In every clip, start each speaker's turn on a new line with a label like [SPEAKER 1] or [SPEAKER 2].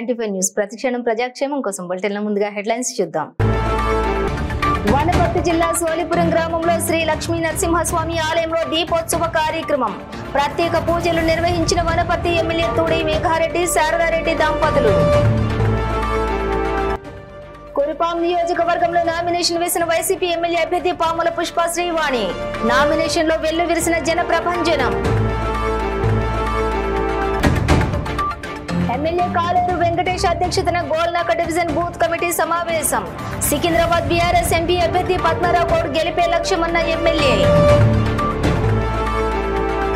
[SPEAKER 1] 95 news ప్రతిక్షణం ప్రజాక్షేమం కోసం బులెటిన్ల ముందుగా హెడ్లైన్స్ చూద్దాం. వనపర్తి జిల్లా సోలిపురం గ్రామంలో శ్రీ లక్ష్మీ నరసింహస్వామి ఆలయంలో దీపోత్సవ కార్యక్రమం. ప్రత్యేక పూజలు నిర్వహించిన వనపర్తి ఎమ్మెల్యే తూడి మేఘారెడ్డి శారదారెడ్డి దంపతులు. కురుపాం నియోజకవర్గంలో నామినేషన్ వేసిన వైసీపీ ఎమ్మెల్యే అభ్యర్థి పాముల పుష్ప శ్రీవాణి. నామినేషన్ లో వెల్లువిరిసిన జన ప్రభంజనం. ఎమ్మెల్యే కాలేరు వెంకటేష్ అధ్యక్షతన గోల్నాక డివిజన్ బూత్ కమిటీ సమావేశం. సికింద్రాబాద్ బీఆర్ఎస్ ఎంపీ అభ్యర్థి పద్మారావు గౌడ్ గెలిపే లక్ష్యమన్న ఎమ్మెల్యే.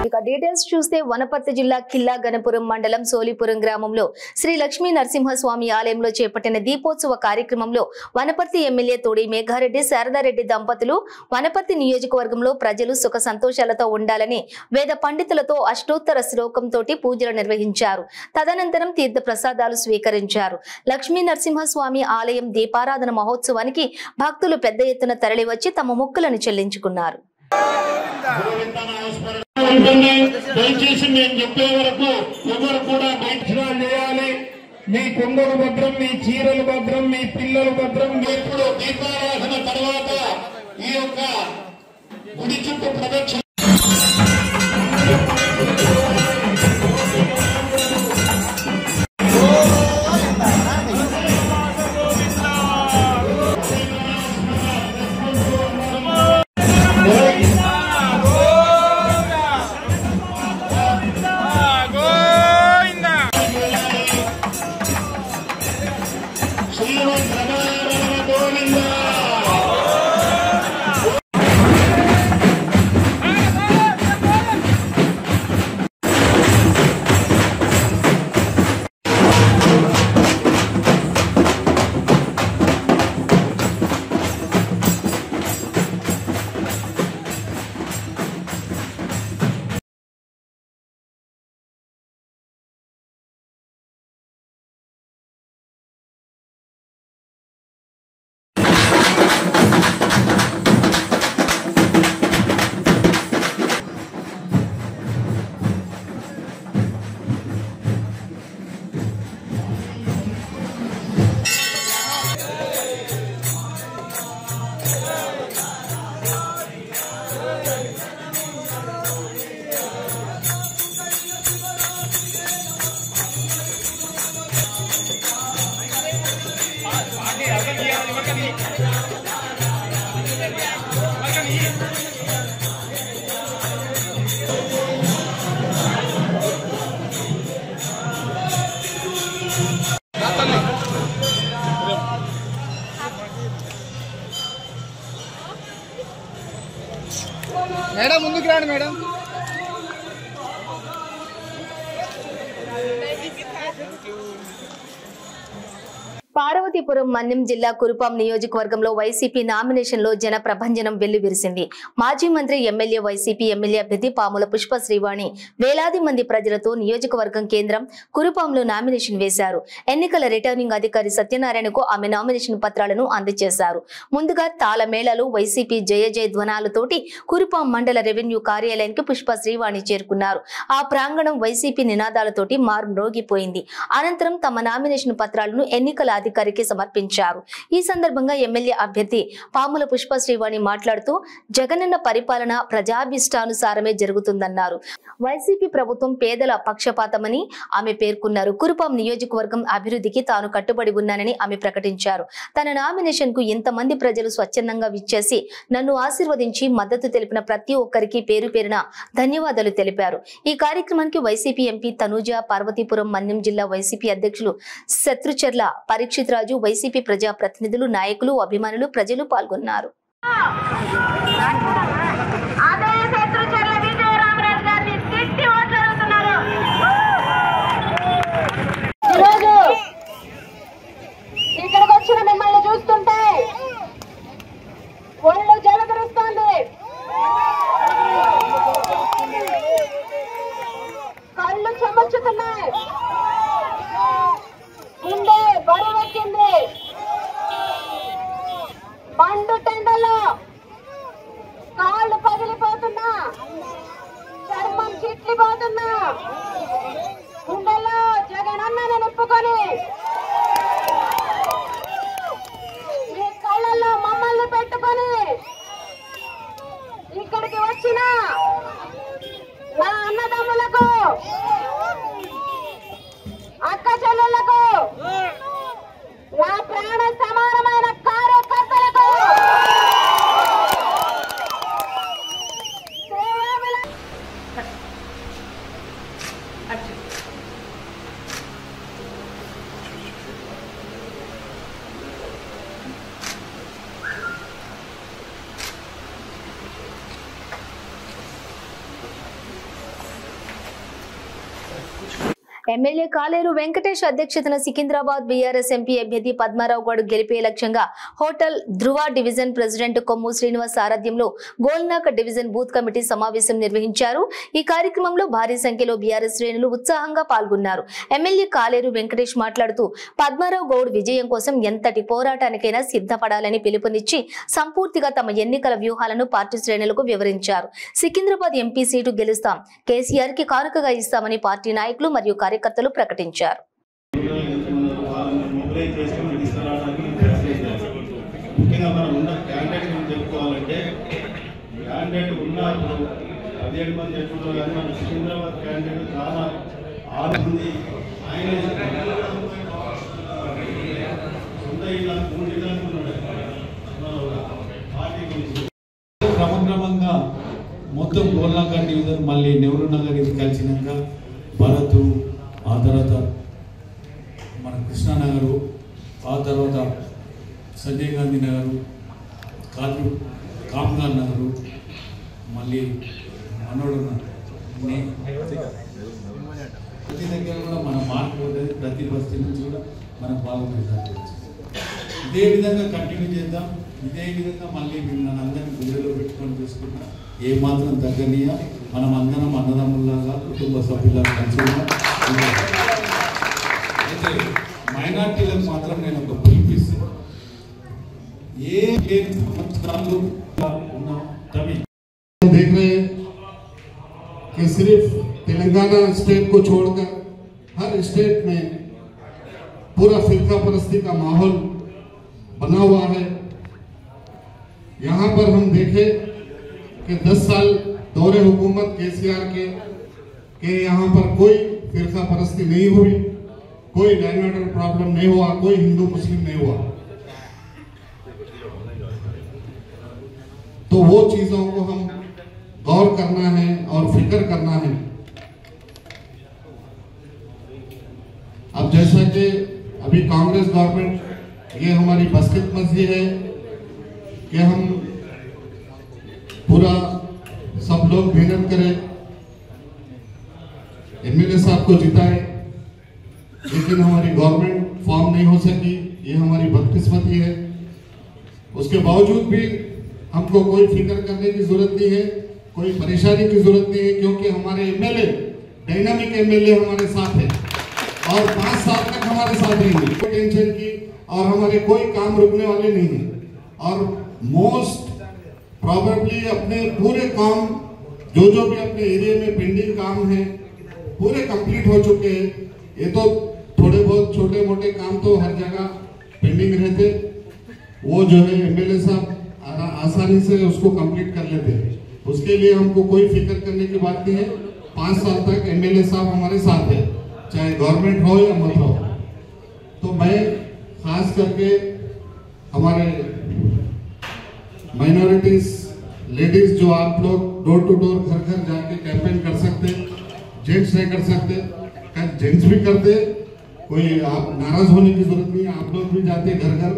[SPEAKER 1] ఇక డీటెయిల్స్ చూస్తే వనపర్తి జిల్లా కిల్లా గణపురం మండలం సోలిపురం గ్రామంలో శ్రీ లక్ష్మీ నరసింహస్వామి ఆలయంలో చేపట్టిన దీపోత్సవ కార్యక్రమంలో వనపర్తి ఎమ్మెల్యే తోడి మేఘారెడ్డి శారదారెడ్డి దంపతులు వనపర్తి నియోజకవర్గంలో ప్రజలు సుఖ సంతోషాలతో ఉండాలని వేద పండితులతో అష్టోత్తర శ్లోకంతో పూజలు నిర్వహించారు. తదనంతరం తీర్థ ప్రసాదాలు స్వీకరించారు. లక్ష్మీ నరసింహస్వామి ఆలయం దీపారాధన మహోత్సవానికి భక్తులు పెద్ద ఎత్తున తరలివచ్చి తమ మొక్కులను చెల్లించుకున్నారు.
[SPEAKER 2] దయచేసి నేను చెప్పే వరకు ఎవరు కూడా బయటలు చేయాలి. మీ కొండలు భద్రం, మీ చీరలు భద్రం, మీ పిల్లలు భద్రం. ఎప్పుడు దీపారాధన తర్వాత ఈ యొక్క గుడి చుట్టూ ప్రదక్షిణ
[SPEAKER 3] మేడం ముందుకు రాండి మేడం.
[SPEAKER 1] పార్వతీపురం మన్యం జిల్లా కురుపాం నియోజకవర్గంలో వైసీపీ నామినేషన్ లో జన ప్రభంజనం వెల్లువిరిసింది. మాజీ మంత్రి ఎమ్మెల్యే వైసీపీ ఎమ్మెల్యే అభ్యర్థి పాముల పుష్ప శ్రీవాణి వేలాది మంది ప్రజలతో నియోజకవర్గం కేంద్రం కురుపాంలో నామినేషన్ వేశారు. ఎన్నికల రిటర్నింగ్ అధికారి సత్యనారాయణకు ఆమె నామినేషన్ పత్రాలను అందజేశారు. ముందుగా తాళమేళాలు, వైసీపీ జయ జయ ధ్వనాలతోటి కురుపాం మండల రెవెన్యూ కార్యాలయానికి పుష్ప శ్రీవాణి చేరుకున్నారు. ఆ ప్రాంగణం వైసీపీ నినాదాలతోటి మారుమ్రోగిపోయింది. అనంతరం తమ నామినేషన్ పత్రాలను ఎన్నికల అధికారికి సమర్పించారు. ఈ సందర్భంగా ఎమ్మెల్యే అభ్యర్థి పాముల పుష్ప శ్రీవాణి మాట్లాడుతూ జగనన్న పరిపాలన ప్రజాభిష్టానుసారమే జరుగుతుందన్నారు. వైసీపీ ప్రభుత్వం పేదల పక్షపాతమని ఆమె పేర్కొన్నారు. కురుపాం నియోజకవర్గం అభివృద్ధికి తాను కట్టుబడి ఉన్నానని ఆమె ప్రకటించారు. తన నామినేషన్ కు ఇంతమంది ప్రజలు స్వచ్ఛందంగా విచ్చేసి నన్ను ఆశీర్వదించి మద్దతు తెలిపిన ప్రతి ఒక్కరికి పేరు పేరున ధన్యవాదాలు తెలిపారు. ఈ కార్యక్రమానికి వైసీపీ ఎంపీ తనూజ, పార్వతీపురం మన్యం జిల్లా వైసీపీ అధ్యక్షులు శత్రుచర్ల పరీక్షితరాజు, వైసీపీ ప్రజా ప్రతినిధులు, నాయకులు, అభిమానులు, ప్రజలు పాల్గొన్నారు.
[SPEAKER 4] ఇక్కడికి వచ్చిన మిమ్మల్ని చూస్తుంటే ఒళ్ళు జలదరుస్తోంది, కళ్ళు చెమర్చుతున్నాయి, గుండె బరువెక్కింది. పండు టెండలో కాళ్ళు పగిలిపోతున్నా, చర్మం చిట్లిపోతున్నా, గుండెలో జగనన్నను నింపుకొని తెలంగాణ సమానమైన కార్యకర్తలకు
[SPEAKER 1] ఎమ్మెల్యే కాలేరు వెంకటేష్ అధ్యక్షతన సికింద్రాబాద్ బీఆర్ఎస్ ఎంపీ అభ్యర్థి పద్మారావు గౌడ్ గెలిపే లక్ష్యంగా హోటల్ ధృవ డివిజన్ ప్రెసిడెంట్ కొమ్ము శ్రీనివాస్ సారథ్యంలో గోల్నాక డివిజన్ బూత్ కమిటీ సమావేశం నిర్వహించారు. ఈ కార్యక్రమంలో భారీ సంఖ్యలో బీఆర్ఎస్ శ్రేణులు ఉత్సాహంగా పాల్గొన్నారు. ఎమ్మెల్యే కాలేరు వెంకటేష్ మాట్లాడుతూ పద్మారావు గౌడ్ విజయం కోసం ఎంతటి పోరాటానికైనా సిద్ధపడాలని పిలుపునిచ్చి సంపూర్తిగా తమ ఎన్నికల వ్యూహాలను పార్టీ శ్రేణులకు వివరించారు. సికింద్రాబాద్ ఎంపీ సీటు గెలుస్తాం, కేసీఆర్ కి కానుకగా ఇస్తామని పార్టీ నాయకులు మరియు కార్యకర్తలు ప్రకటించారు.
[SPEAKER 5] ముఖ్యంగా మనం ఉన్న క్యాండిడేట్ గురించి చెప్పుకోవాలంటే క్యాండిడేట్ ఉన్నారు 17 మంది చెప్పుకుంటారు కానీ మన సికింద్రాబాద్ క్యాండిడేట్ చాలా 6 మంది ఆయన సొంత ఇలా 3 జిల్లాలకు ఉన్నాడు పార్టీ గురించి క్రమక్రమంగా మొత్తం గోల్నాక డివిజన్ మళ్ళీ నెహ్రూ నగర్ ఇది కలిసినాక భరత్ ఆ తర్వాత మన కృష్ణానగరు ఆ తర్వాత సంజయ్ గాంధీ నగరు కామ్గార్ నగరు మళ్ళీ మనోడు ప్రతి దగ్గర కూడా మన మార్పు ఉంటుంది. ప్రతి బస్తీ నుంచి కూడా మనం పాల్గొనేది. ఇదే విధంగా కంటిన్యూ చేద్దాం. ఇదే విధంగా మళ్ళీ మిమ్మల్ని అందరినీ గుండెలో పెట్టుకొని చూసుకుంటాం. ఏమాత్రం తగ్గనీయ మనం అందరం అన్నదమ్ముల్లాగా కుటుంబ సభ్యులాగా కలిసి ఉన్నాం. అయితే మైనార్టీలకు మాత్రం నేను ఒక పిలిపిస్తాను. ఏ సంవత్సరాలు ఉన్నాం తమిళ
[SPEAKER 2] देख रहे हैं कि सिर्फ तेलंगाना स्टेट को छोड़कर हर स्टेट में पूरा फिरका परस्ती का माहौल बना हुआ है। यहाँ पर हम देखें कि 10 साल दौरे हुकूमत केसीआर के यहाँ पर कोई फिरका परस्ती नहीं हुई, कोई लैंड ऑर्डर प्रॉब्लम नहीं हुआ, कोई हिंदू मुस्लिम नहीं हुआ। तो वो चीजों को हम गौर करना है और फिक्र करना है। अब जैसा कि अभी कांग्रेस गवर्नमेंट ये हमारी बदकिस्मती है कि हम पूरा सब लोग मेहनत करें, एमएलए साहब को जिताए, लेकिन हमारी गवर्नमेंट फॉर्म नहीं हो सकी। ये हमारी बदकिस्मती है। उसके बावजूद भी हमको कोई फिक्र करने की जरूरत नहीं है, कोई परेशानी की जरूरत नहीं है, क्योंकि हमारे एमएलए डायनामिक एमएलए हमारे साथ है और 5 साल तक हमारे साथ रहेंगे। कोई टेंशन की और हमारे कोई काम रुकने वाले नहीं है। और मोस्ट प्रॉबेबली अपने पूरे काम जो भी अपने एरिया में पेंडिंग काम है पूरे कंप्लीट हो चुके हैं। ये तो थोड़े बहुत छोटे मोटे काम तो हर जगह पेंडिंग रहते, वो जो है एमएलए साहब आसानी से उसको कंप्लीट कर लेते हैं। उसके लिए हमको कोई फिक्र करने की बात नहीं है। 5 साल तक एमएलए साहब हमारे साथ है, चाहे गवर्नमेंट हो या मत हो। तो मैं खास करके हमारे माइनॉरिटीज लेडीज जो आप लोग डोर टू डोर घर घर जाके कैंपेन कर सकते, जेंट्स नहीं कर सकते, जेंट्स भी करते, कोई आप नाराज होने की जरूरत नहीं है, आप लोग भी जाते घर घर।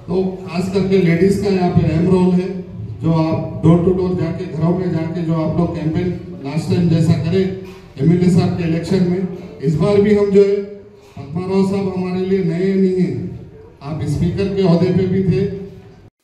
[SPEAKER 2] तो खास करके लेडीज का यहाँ पे अहम रोल है, जो आप डोर टू डोर जाके घरों में जाके जो आप लोग कैंपेन लास्ट टाइम जैसा करें एमएलए साहब के इलेक्शन में, इस बार भी हम जो है पद्माराव साहब हमारे लिए नए नहीं है, आप स्पीकर के ओहदे पे भी थे।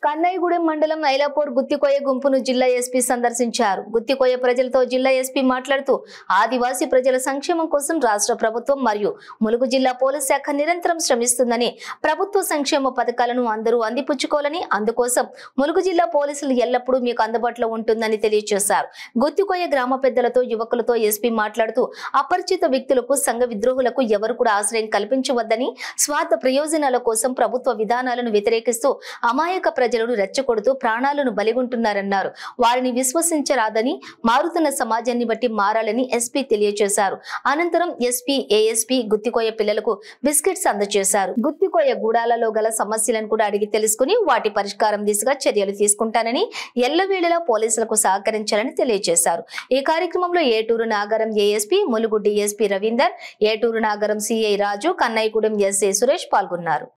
[SPEAKER 1] కన్నయ్యగూడెం మండలం ఐలాపూర్ గుత్తికోయ గుంపును జిల్లా ఎస్పీ సందర్శించారు. గుత్తికోయ ప్రజలతో జిల్లా ఎస్పీ మాట్లాడుతూ ఆదివాసీ ప్రజల సంక్షేమం కోసం రాష్ట్ర ప్రభుత్వం మరియు ములుగు జిల్లా పోలీస్ శాఖ నిరంతరం శ్రమిస్తుందని, ప్రభుత్వ సంక్షేమ పథకాలను అందరూ అందిపుచ్చుకోవాలని, అందుకోసం ములుగు జిల్లా పోలీసులు ఎల్లప్పుడూ మీకు అందుబాటులో ఉంటుందని తెలియజేశారు. గుత్తికోయ గ్రామ పెద్దలతో యువకులతో ఎస్పీ మాట్లాడుతూ అపరిచిత వ్యక్తులకు సంఘ విద్రోహులకు ఎవరు కూడా ఆశ్రయం కల్పించవద్దని, స్వార్థ ప్రయోజనాల కోసం ప్రభుత్వ విధానాలను వ్యతిరేకిస్తూ అమాయక ప్రజలను రెచ్చగొడుతూ ప్రాణాలను బలిగొంటున్నారన్నారు. వారిని విశ్వసించరాదని, మారుతున్న సమాజాన్ని బట్టి మారాలని ఎస్పీ తెలియజేశారు. అనంతరం ఎస్పీ, ఏఎస్పీ గుత్తికోయ పిల్లలకు బిస్కెట్స్ అందజేశారు. గుత్తికోయ గూడాలలో గల సమస్యలను కూడా అడిగి తెలుసుకుని వాటి పరిష్కారం దిశగా చర్యలు తీసుకుంటానని, ఎల్లవేళలా పోలీసులకు సహకరించాలని తెలియజేశారు. ఈ కార్యక్రమంలో ఏటూరు నాగరం ఏఎస్పీ, ములుగు డీఎస్పీ రవీందర్, ఏటూరు నాగరం సిఐ రాజు, కన్నయ్యగూడెం ఎస్ఐ సురేష్ పాల్గొన్నారు.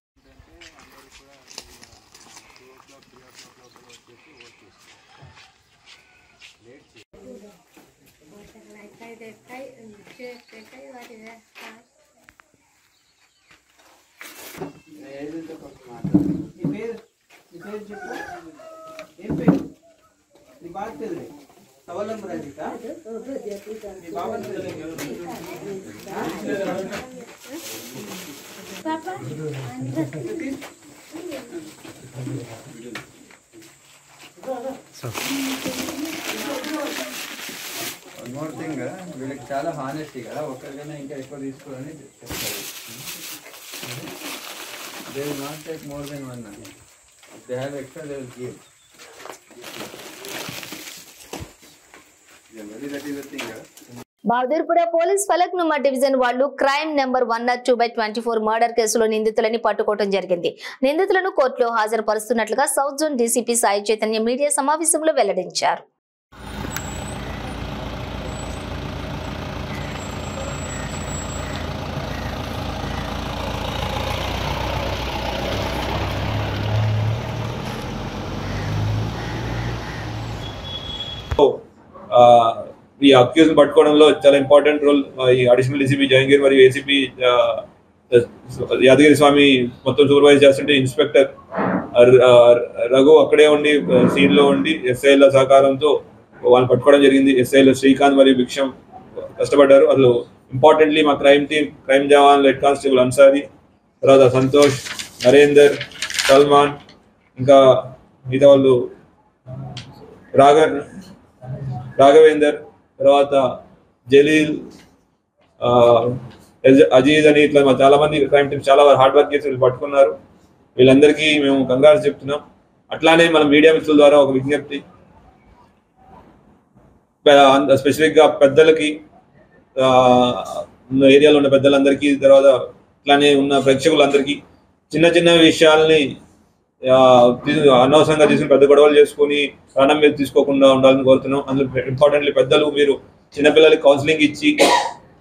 [SPEAKER 6] మోర్ థింగ్ వీళ్ళకి చాలా హానెస్టీ కదా, ఒక్కరికైనా ఇంకా ఎక్కువ తీసుకోవాలని చెప్తారు. They will not take more than one. They have extra they will give. That is the thing.
[SPEAKER 1] Bahadurpura police Falaknuma division వాళ్ళు క్రైమ్ నెంబర్ 102/24 మర్డర్ కేసులో నిందితులని పట్టుకోవడం జరిగింది. నిందితులను కోర్టులో హాజరుపరుస్తున్నట్లుగా south zone DCP Sai Chaitanya media సమావేశంలో వెల్లడించారు.
[SPEAKER 7] ఈ అక్యూజ్ పట్టుకోవడంలో చాలా ఇంపార్టెంట్ రోల్ ఈ అడిషనల్ డీసీపీ జహంగీర్ మరియు ఏసీపీ యాదగిరి స్వామి మొత్తం సూపర్వైజ్ చేస్తుంటే ఇన్స్పెక్టర్ రఘు అక్కడే ఉండి సీన్లో ఉండి ఎస్ఐల సహకారంతో వాళ్ళు పట్టుకోవడం జరిగింది. ఎస్ఐలు శ్రీకాంత్ మరియు భిక్షం కష్టపడ్డారు. అసలు ఇంపార్టెంట్లీ మా క్రైమ్ టీమ్, క్రైమ్ జవాన్ హెడ్ కానిస్టేబుల్ అన్సారీ, తర్వాత సంతోష్, నరేందర్, సల్మాన్, ఇంకా మిగతా వాళ్ళు రాఘవేందర్, తర్వాత జలీల్, అజీజ్ అని ఇట్లా చాలా మంది క్రైమ్ టీమ్స్ చాలా హార్డ్ వర్క్ చేసి పట్టుకున్నారు. వీళ్ళందరికీ మేము కంగ్రాట్స్ చెప్తున్నాం. అట్లానే మన మీడియా మిత్రుల ద్వారా ఒక విజ్ఞప్తి, స్పెసిఫిక్గా పెద్దలకి, ఏరియాలో ఉన్న పెద్దలందరికీ, తర్వాత అట్లానే ఉన్న ప్రేక్షకులందరికీ చిన్న చిన్న విషయాల్ని అనవసరంగా తీసుకుని పెద్ద గొడవలు చేసుకుని ప్రాణం మీద తీసుకోకుండా ఉండాలని కోరుతున్నాం. అందులో ఇంపార్టెంట్లీ పెద్దలు మీరు చిన్నపిల్లలకి కౌన్సిలింగ్ ఇచ్చి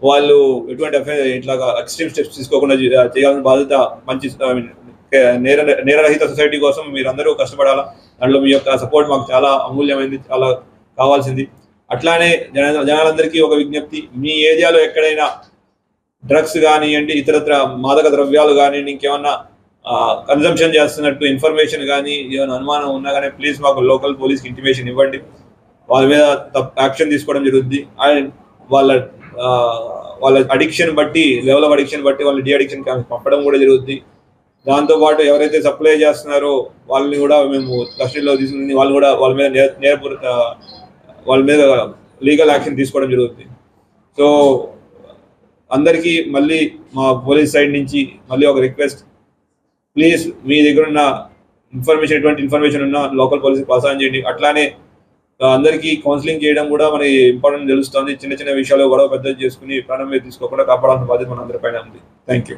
[SPEAKER 7] వాళ్ళు ఎటువంటి ఇట్లాగా ఎక్స్ట్రీమ్ స్టెప్స్ తీసుకోకుండా చేయాల్సిన బాధ్యత మంచి నేరరహిత సొసైటీ కోసం మీరు అందరూ కష్టపడాలా. దాంట్లో మీ యొక్క సపోర్ట్ మాకు చాలా అమూల్యమైంది, చాలా కావాల్సింది. అట్లానే జనాలందరికీ ఒక విజ్ఞప్తి, మీ ఏరియాలో ఎక్కడైనా డ్రగ్స్ కానివ్వండి, ఇతరత్ర మాదక ద్రవ్యాలు కానివ్వండి, ఇంకేమన్నా కన్జంప్షన్ చేస్తున్నట్టు ఇన్ఫర్మేషన్ కానీ ఏమైనా అనుమానం ఉన్నా కానీ ప్లీజ్ మాకు లోకల్ పోలీస్కి ఇంటిమేషన్ ఇవ్వండి. వాళ్ళ మీద యాక్షన్ తీసుకోవడం జరుగుతుంది. అండ్ వాళ్ళ అడిక్షన్ బట్టి, లెవెల్ ఆఫ్ అడిక్షన్ బట్టి వాళ్ళ డి అడిక్షన్ పంపడం కూడా జరుగుతుంది. దాంతోపాటు ఎవరైతే సప్లై చేస్తున్నారో వాళ్ళని కూడా మేము కస్టడీలో తీసుకుని వాళ్ళు కూడా వాళ్ళ మీద లీగల్ యాక్షన్ తీసుకోవడం జరుగుతుంది. సో అందరికీ మళ్ళీ మా పోలీస్ సైడ్ నుంచి మళ్ళీ ఒక రిక్వెస్ట్, ప్లీజ్ మీ దగ్గర ఉన్న ఇన్ఫర్మేషన్, ఎటువంటి ఇన్ఫర్మేషన్ ఉన్నా లోకల్ పోలీస్కి పాస్ ఆన్ చేయండి. అట్లానే అందరికీ కౌన్సిలింగ్ చేయడం కూడా మనకి ఇంపార్టెంట్ తెలుస్తుంది. చిన్న చిన్న విషయాలు గొడవ పెద్దది చేసుకుని ప్రాణం మీద తీసుకోకుండా కాపాడాల్సిన బాధ్యత మన అందరిపైన ఉంది. Thank you.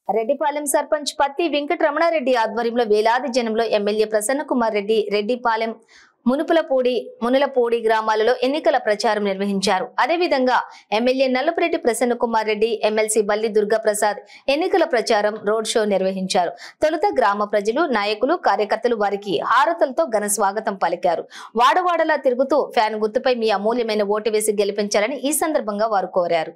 [SPEAKER 1] రెడ్డిపాలెం సర్పంచ్ పత్తి వెంకటరమణారెడ్డి ఆధ్వర్యంలో వేలాది జనంలో ఎమ్మెల్యే ప్రసన్న కుమార్ రెడ్డి రెడ్డిపాలెం, మునులపూడి గ్రామాలలో ఎన్నికల ప్రచారం నిర్వహించారు. అదేవిధంగా ఎమ్మెల్యే నల్లపురెడ్డి ప్రసన్న కుమార్ రెడ్డి, ఎమ్మెల్సీ బల్లి దుర్గాప్రసాద్ ఎన్నికల ప్రచారం రోడ్ షో నిర్వహించారు. తొలుత గ్రామ ప్రజలు, నాయకులు, కార్యకర్తలు వారికి హారతలతో ఘన స్వాగతం పలికారు. వాడవాడలా తిరుగుతూ ఫ్యాన్ గుర్తుపై మీ అమూల్యమైన ఓటు వేసి గెలిపించాలని ఈ సందర్భంగా వారు కోరారు.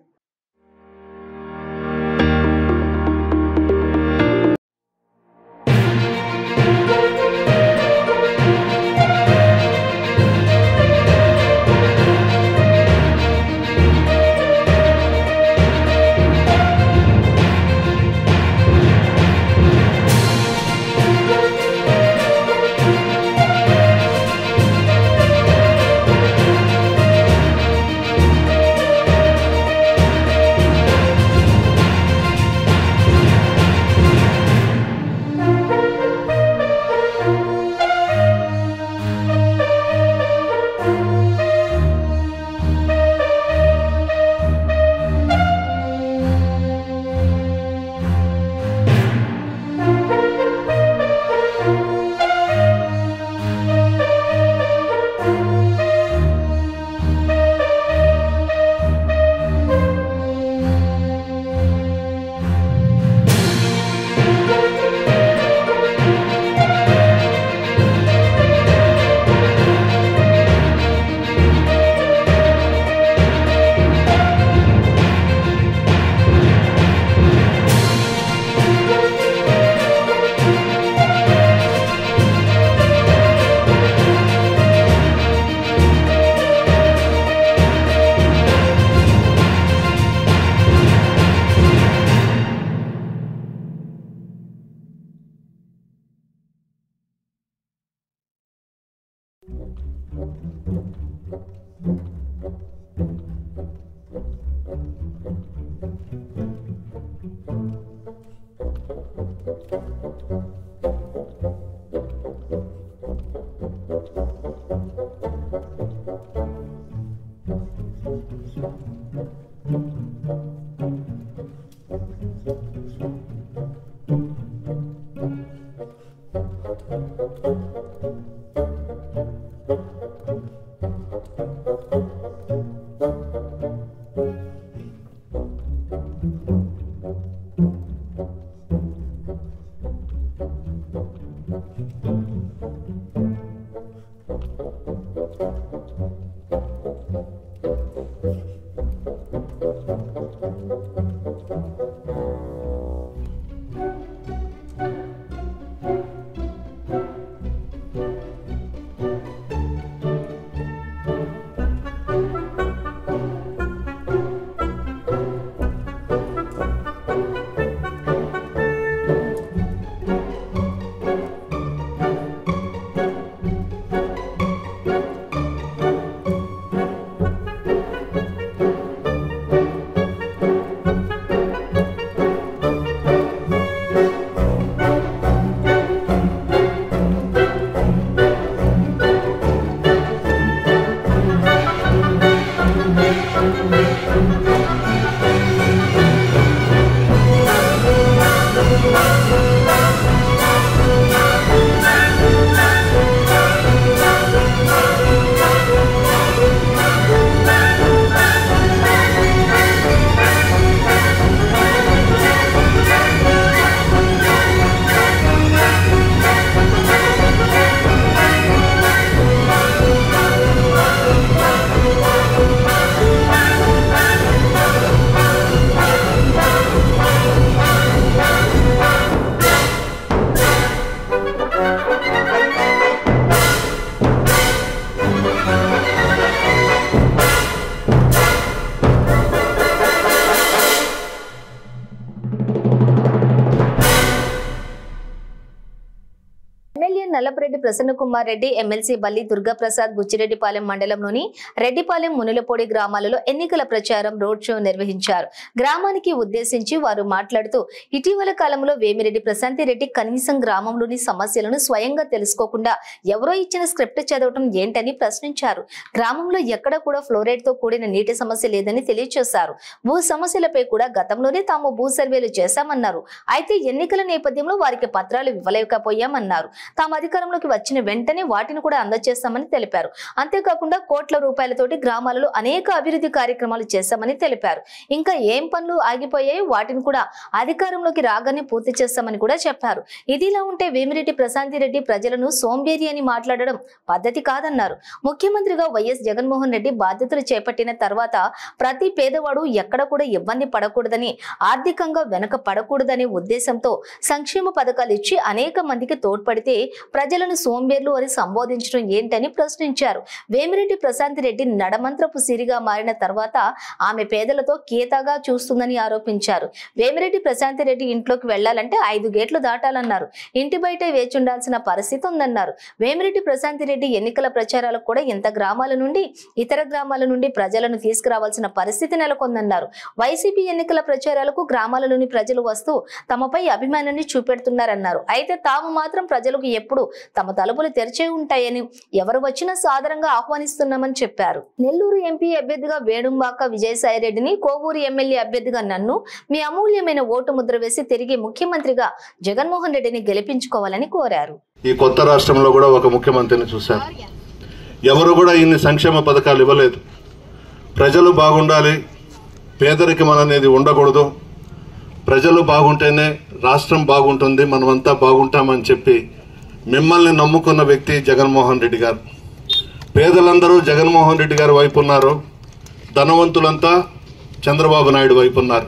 [SPEAKER 1] నల్లపరెడ్డి ప్రసన్న కుమార్ రెడ్డి, ఎమ్మెల్సీ బల్లి దుర్గాప్రసాద్ బుచ్చిరెడ్డిపాలెం మండలంలోని రెడ్డిపాలెం, మునులపొడి గ్రామాలలో ఎన్నికల ప్రచారం రోడ్ షో నిర్వహించారు. గ్రామానికి ఉద్దేశించి వారు మాట్లాడుతూ ఇటీవల కాలంలో వేమిరెడ్డి ప్రశాంతి రెడ్డి కనీసం గ్రామంలోని సమస్యలను స్వయంగా తెలుసుకోకుండా ఎవరో ఇచ్చిన స్క్రిప్ట్ చదవటం ఏంటని ప్రశ్నించారు. గ్రామంలో ఎక్కడ కూడా ఫ్లోరైడ్ తో కూడిన నీటి సమస్య లేదని తెలియజేశారు. భూ సమస్యలపై కూడా గతంలోనే తాము భూ సర్వేలు చేశామన్నారు. అయితే ఎన్నికల నేపథ్యంలో వారికి పత్రాలు ఇవ్వలేకపోయామన్నారు. తాము అధికారంలోకి వచ్చిన వెంటనే వాటిని కూడా అందజేస్తామని తెలిపారు. అంతేకాకుండా కోట్ల రూపాయలతోటి గ్రామాలలో అనేక అభివృద్ధి కార్యక్రమాలు చేశామని తెలిపారు. ఇంకా ఏం పనులు ఆగిపోయాయో వాటిని కూడా అధికారంలోకి రాగానే పూర్తి చేస్తామని కూడా చెప్పారు. ఇదిలా ఉంటే వేమిరెడ్డి ప్రశాంతి రెడ్డి ప్రజలను సోంబేరి అని మాట్లాడడం పద్ధతి కాదన్నారు. ముఖ్యమంత్రిగా వైఎస్ జగన్మోహన్ రెడ్డి బాధ్యతలు చేపట్టిన తర్వాత ప్రతి పేదవాడు ఎక్కడ కూడా ఇబ్బంది పడకూడదని, ఆర్థికంగా వెనక పడకూడదనే ఉద్దేశంతో సంక్షేమ పథకాలు ఇచ్చి అనేక మందికి తోడ్పడితే ప్రజలను సోంబేర్లు అని సంబోధించడం ఏంటని ప్రశ్నించారు. వేమిరెడ్డి ప్రశాంతి రెడ్డి నడమంత్రపు సిరిగా మారిన తర్వాత ఆమె పేదలతో కీతగా చూస్తుందని ఆరోపించారు. వేమిరెడ్డి ప్రశాంతి రెడ్డి ఇంట్లోకి వెళ్లాలంటే 5 గేట్లు దాటాలన్నారు. ఇంటి బయట వేచి ఉండాల్సిన పరిస్థితి ఉందన్నారు. వేమిరెడ్డి ప్రశాంతి రెడ్డి ఎన్నికల ప్రచారాలకు కూడా ఇంత గ్రామాల నుండి ఇతర గ్రామాల నుండి ప్రజలను తీసుకురావాల్సిన పరిస్థితి నెలకొందన్నారు. వైసీపీ ఎన్నికల ప్రచారాలకు గ్రామాలలోని ప్రజలు వస్తూ తమపై అభిమానాన్ని చూపెడుతున్నారన్నారు. అయితే తాము మాత్రం ప్రజలకు ఎప్పుడు తమ తలుపులు తెరిచే ఉంటాయని, ఎవరు వచ్చినా సాదరంగా ఆహ్వానిస్తున్నామని చెప్పారు. నెల్లూరు ఎంపీ అభ్యర్థిగా వేణుంబాక విజయసాయిరెడ్డిని, కోవూరు ఎమ్మెల్యే అభ్యర్థిగా నన్ను మీ అమూల్యమైన ఓటు ముద్ర వేసి తిరిగి ముఖ్యమంత్రిగా జగన్మోహన్ రెడ్డిని గెలిపించుకోవాలని కోరారు.
[SPEAKER 8] ఈ కొత్త రాష్ట్రంలో కూడా ఒక ముఖ్యమంత్రిని చూశారు. ఎవరు కూడా ఇన్ని సంక్షేమ పథకాలు ఇవ్వలేదు. ప్రజలు బాగుండాలి, పేదరికం అనేది ఉండకూడదు, ప్రజలు బాగుంటేనే రాష్ట్రం బాగుంటుంది, మనమంతా బాగుంటామని చెప్పి మిమ్మల్ని నమ్ముకున్న వ్యక్తి జగన్మోహన్ రెడ్డి గారు. పేదలందరూ జగన్మోహన్ రెడ్డి గారి వైపు ఉన్నారు, ధనవంతులంతా చంద్రబాబు నాయుడు వైపు ఉన్నారు.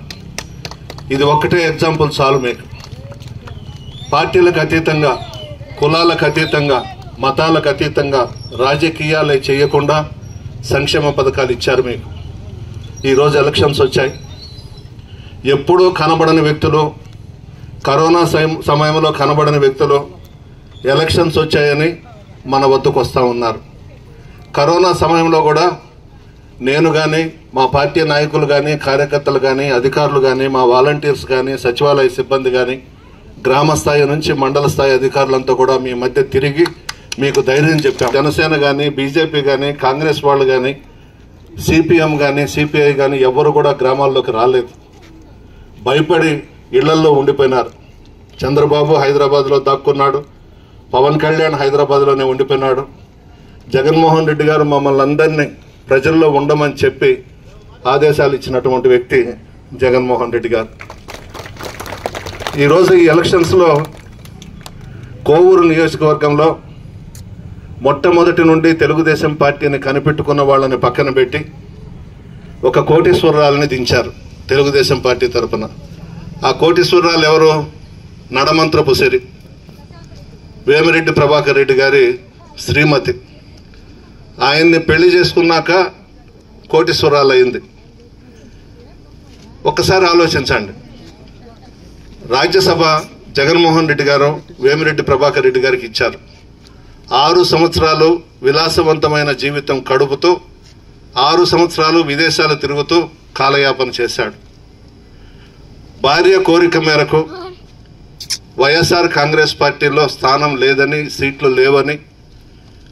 [SPEAKER 8] ఇది ఒక్కటే ఎగ్జాంపుల్ చాలు మీకు. పార్టీలకు అతీతంగా, కులాలకు అతీతంగా, మతాలకు అతీతంగా రాజకీయాలే చేయకుండా సంక్షేమ పథకాలు ఇచ్చారు మీకు. ఈరోజు ఎలక్షన్స్ వచ్చాయి. ఎప్పుడూ కనబడని వ్యక్తులు, కరోనా సమయంలో కనబడని వ్యక్తులు ఎలక్షన్స్ వచ్చాయని మన వద్దకు వస్తూ ఉన్నారు. కరోనా సమయంలో కూడా నేను కానీ మా పార్టీ నాయకులు కానీ కార్యకర్తలు కానీ అధికారులు కానీ మా వాలంటీర్స్ కానీ సచివాలయ సిబ్బంది కానీ గ్రామ స్థాయి నుంచి మండల స్థాయి అధికారులంతా కూడా మీ మధ్య తిరిగి మీకు ధైర్యం చెప్పాం. జనసేన కానీ బీజేపీ కానీ కాంగ్రెస్ వాళ్ళు కానీ సిపిఎం కానీ సిపిఐ కానీ ఎవరు కూడా గ్రామాల్లోకి రాలేదు. భయపడి ఇళ్లల్లో ఉండిపోయినారు. చంద్రబాబు హైదరాబాద్లో దాక్కున్నాడు, పవన్ కళ్యాణ్ హైదరాబాద్లోనే ఉండిపోయినాడు. జగన్మోహన్ రెడ్డి గారు మమ్మల్ని అందరినీ ప్రజల్లో ఉండమని చెప్పి ఆదేశాలు ఇచ్చినటువంటి వ్యక్తి జగన్మోహన్ రెడ్డి గారు. ఈరోజు ఈ ఎలక్షన్స్లో కోవూరు నియోజకవర్గంలో మొట్టమొదటి నుండి తెలుగుదేశం పార్టీని కనిపెట్టుకున్న వాళ్ళని పక్కన పెట్టి ఒక కోటీశ్వరరాలని దించారు తెలుగుదేశం పార్టీ తరఫున. ఆ కోటీశ్వరరాలు ఎవరు? నడమంత్రపు సిరి వేమిరెడ్డి ప్రభాకర్ రెడ్డి గారి శ్రీమతి. ఆయన్ని పెళ్లి చేసుకున్నాక కోటీశ్వరాలు అయింది. ఒక్కసారి ఆలోచించండి. రాజ్యసభ జగన్మోహన్ రెడ్డి గారు వేమిరెడ్డి ప్రభాకర్ రెడ్డి గారికి ఇచ్చారు. 6 సంవత్సరాలు విలాసవంతమైన జీవితం గడుపుతూ 6 సంవత్సరాలు విదేశాలు తిరుగుతూ కాలయాపన చేశాడు. భార్య కోరిక మేరకు వైఎస్ఆర్ కాంగ్రెస్ పార్టీలో స్థానం లేదని, సీట్లు లేవని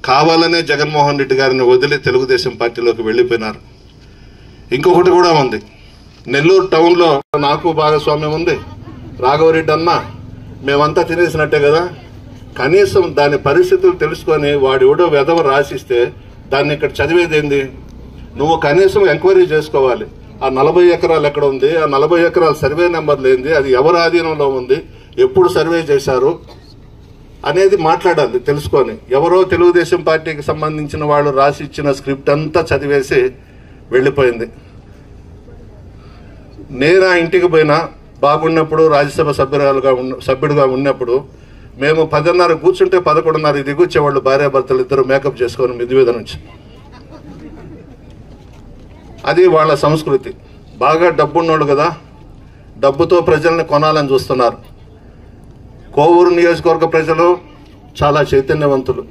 [SPEAKER 8] కావాలనే జగన్మోహన్ రెడ్డి గారిని వదిలి తెలుగుదేశం పార్టీలోకి వెళ్ళిపోయినారు. ఇంకొకటి కూడా ఉంది. నెల్లూరు టౌన్లో నాకు భాగస్వామ్యం ఉంది. రాఘవరెడ్డి అన్న మేమంతా తినేసినట్టే కదా, కనీసం దాని పరిస్థితులు తెలుసుకొని వాడెవడో వెధవ రాసిస్తే దాన్ని ఇక్కడ చదివేదేంది? నువ్వు కనీసం ఎంక్వైరీ చేసుకోవాలి. ఆ 40 ఎకరాలు ఎక్కడ ఉంది, ఆ 40 ఎకరాల సర్వే నెంబర్లు ఏంది, అది ఎవరి ఆధీనంలో ఉంది, ఎప్పుడు సర్వే చేశారు అనేది మాట్లాడాలి తెలుసుకొని. ఎవరో తెలుగుదేశం పార్టీకి సంబంధించిన వాళ్ళు రాసి ఇచ్చిన స్క్రిప్ట్ అంతా చదివేసి వెళ్ళిపోయింది. నేను ఆ ఇంటికి పోయినా బాగున్నప్పుడు రాజ్యసభ సభ్యుడిగా ఉన్నప్పుడు మేము 10:30 కూర్చుంటే 11:30 దిగొచ్చేవాళ్ళు భార్యాభర్తలు ఇద్దరు మేకప్ చేసుకొని మిద్ది మీద నుంచి. అది వాళ్ళ సంస్కృతి. బాగా డబ్బున్నోళ్ళు కదా, డబ్బుతో ప్రజల్ని కొనాలని చూస్తున్నారు. కోవూరు నియోజకవర్గ ప్రజలు చాలా చైతన్యవంతులు.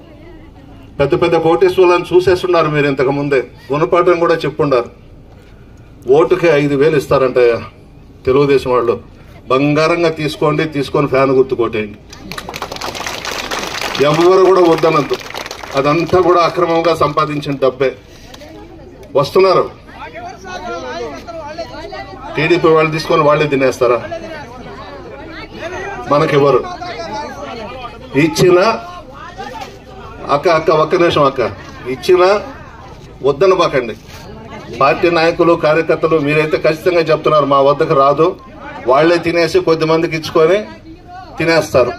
[SPEAKER 8] పెద్ద పెద్ద కోటేశ్వరులను చూసేస్తున్నారు. మీరు ఇంతకు ముందే గుణపాఠం కూడా చెప్పుండారు. ఓటుకి 5,000 ఇస్తారంటయ్యా తెలుగుదేశం వాళ్ళు. బంగారంగా తీసుకోండి, తీసుకొని ఫ్యాన్ గుర్తు కొట్టేయండి. ఎవరు కూడా వద్దనద్దు. అదంతా కూడా అక్రమంగా సంపాదించిన డబ్బే. వస్తున్నారు టీడీపీ వాళ్ళు తీసుకొని వాళ్ళే తినేస్తారా? మనకెవరు ఇచ్చిన అక్క ఒక్క నిమిషం అక్క ఇచ్చిన వద్దనబాకండి. పార్టీ నాయకులు కార్యకర్తలు మీరైతే ఖచ్చితంగా చెప్తున్నారు మా వద్దకు రాదు, వాళ్లే తినేసి కొద్దిమందికి ఇచ్చుకొని తినేస్తారు.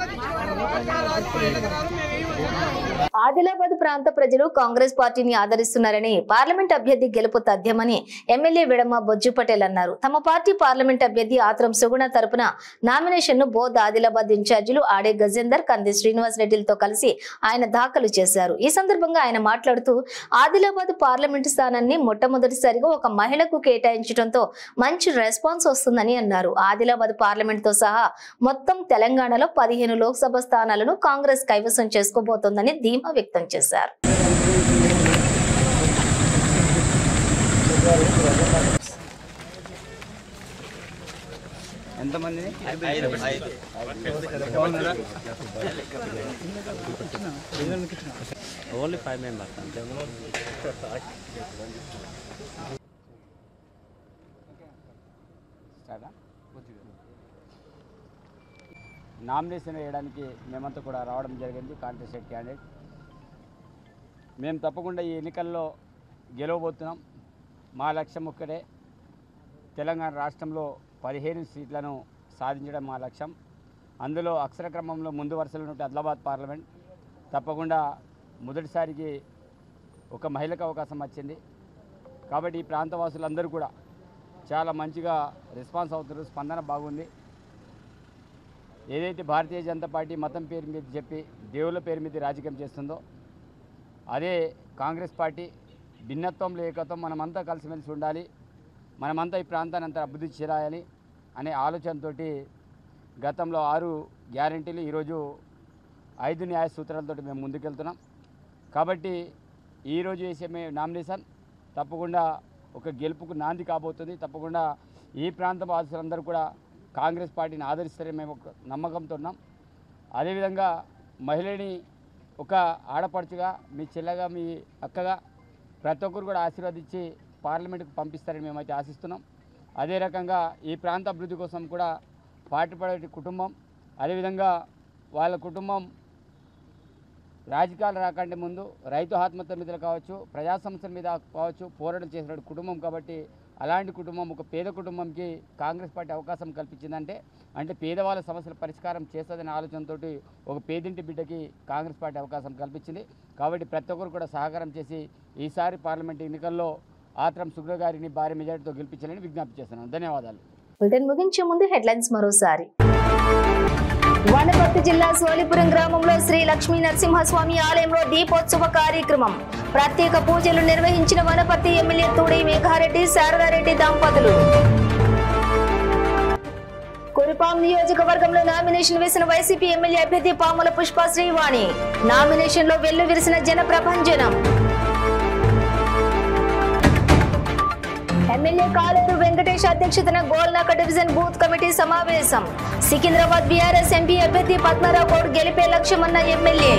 [SPEAKER 1] ఆదిలాబాద్ ప్రాంత ప్రజలు కాంగ్రెస్ పార్టీని ఆదరిస్తున్నారని పార్లమెంట్ అభ్యర్థి గెలుపు తథ్యమని ఎమ్మెల్యే విడమ బొజ్జు పటేల్ అన్నారు. తమ పార్టీ పార్లమెంట్ అభ్యర్థి ఆత్రం సుగుణ తరపున నామినేషన్ ను బోధ్ ఆదిలాబాద్ ఇన్ఛార్జీలు ఆడే గజేందర్, కంది శ్రీనివాస్ రెడ్డిలతో కలిసి ఆయన దాఖలు చేశారు. ఈ సందర్భంగా ఆయన మాట్లాడుతూ ఆదిలాబాద్ పార్లమెంటు స్థానాన్ని మొట్టమొదటిసారిగా ఒక మహిళకు కేటాయించడంతో మంచి రెస్పాన్స్ వస్తుందని అన్నారు. ఆదిలాబాద్ పార్లమెంట్ తో సహా మొత్తం తెలంగాణలో 15 లోక్సభ స్థానాలను కాంగ్రెస్ కైవసం చేసుకోబోతోందని ధీమా వ్యక్తం చేశారు.
[SPEAKER 6] ఎంతమందిని? ఓన్లీ 5 మెంబర్స్ అంతే. నామినేషన్ వేయడానికి మేమంతా కూడా రావడం జరిగింది. కాంటెస్టెడ్ క్యాండిడేట్ మేము తప్పకుండా ఈ ఎన్నికల్లో గెలవబోతున్నాం. మా లక్ష్యం ఒక్కటే, తెలంగాణ రాష్ట్రంలో 15 సీట్లను సాధించడం మా లక్ష్యం. అందులో అక్షర క్రమంలో ముందు వరుసలో ఉంటే ఆదిలాబాద్ పార్లమెంట్ తప్పకుండా మొదటిసారికి ఒక మహిళకు అవకాశం వచ్చింది. కాబట్టి ఈ ప్రాంతవాసులందరూ కూడా చాలా మంచిగా రెస్పాన్స్ అవుతారు, స్పందన బాగుంది. ఏదైతే భారతీయ జనతా పార్టీ మతం పేరు మీద చెప్పి దేవుళ్ళ పేరు మీద రాజకీయం చేస్తుందో, అదే కాంగ్రెస్ పార్టీ భిన్నత్వంలో ఏకత్వం, మనమంతా కలిసిమెలిసి ఉండాలి, మనమంతా ఈ ప్రాంతాన్ని అంతా అభివృద్ధి చేయాలి అనే ఆలోచనతో గతంలో 6 గ్యారంటీలు, ఈరోజు 5 న్యాయ సూత్రాలతో మేము ముందుకెళ్తున్నాం. కాబట్టి ఈరోజు వేసే నామినేషన్ తప్పకుండా ఒక గెలుపుకు నాంది కాబోతుంది. తప్పకుండా ఈ ప్రాంత వాసులందరూ కూడా కాంగ్రెస్ పార్టీని ఆదరిస్తారని మేము ఒక నమ్మకంతో ఉన్నాం. అదేవిధంగా మహిళని ఒక ఆడపడుచుగా, మీ చెల్లెగా, మీ అక్కగా ప్రతి ఒక్కరు కూడా ఆశీర్వదించి పార్లమెంటుకు పంపిస్తారని మేమైతే ఆశిస్తున్నాం. అదే రకంగా ఈ ప్రాంత అభివృద్ధి కోసం కూడా పాటుపడే కుటుంబం, అదేవిధంగా వాళ్ళ కుటుంబం రాజకీయాలు రాకంటే ముందు రైతు ఆత్మహత్య మీద కావచ్చు, ప్రజా సమస్యల మీద కావచ్చు పోరాటం చేసిన కుటుంబం కాబట్టి అలాంటి కుటుంబం, ఒక పేద కుటుంబంకి కాంగ్రెస్ పార్టీ అవకాశం కల్పించిందంటే అంటే పేదవాళ్ళ సమస్యల పరిష్కారం చేస్తుందనే ఆలోచనతో ఒక పేదింటి బిడ్డకి కాంగ్రెస్ పార్టీ అవకాశం కల్పించింది. కాబట్టి ప్రతి ఒక్కరు కూడా సహకారం చేసి ఈసారి పార్లమెంట్ ఎన్నికల్లో ఆత్రం సుగ్ర గారిని భారీ మెజారిటీతో గెలిపించాలని విజ్ఞప్తి చేస్తున్నాను. ధన్యవాదాలు.
[SPEAKER 1] బులెటిన్ ముగించే ముందు హెడ్లైన్స్ మరోసారి. వనపర్తి జిల్లా సోలిపురం గ్రామంలో శ్రీ లక్ష్మీ నరసింహస్వామి ఆలయంలో దీపోత్సవ కార్యక్రమం. ప్రత్యేక పూజలు నిర్వహించిన వనపర్తి ఎమ్మెల్యే తూడి మేఘారెడ్డి, శారదారెడ్డి దంపతులు. కురుపాం నియోజకవర్గంలో నామినేషన్ వేసిన వైసీపీ ఎమ్మెల్యే అభ్యర్థి పాముల పుష్ప శ్రీవాణి. నామినేషన్ లో వెల్లువిరిసిన జన ప్రభంజనం. ఎమ్మెల్యే కాలేరు వెంకటేష్ అధ్యక్షతన గోల్నాక డివిజన్ బూత్ కమిటీ సమావేశం. సికింద్రాబాద్ బీఆర్ఎస్ ఎంపీ అభ్యర్థి పద్మారావు గౌడ్ గెలిపే లక్ష్యమన్న ఎమ్మెల్యే.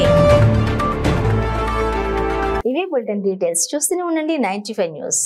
[SPEAKER 1] ఇవి బులెటిన్ డీటెయిల్స్. చూస్తూనే ఉండండి 95 న్యూస్.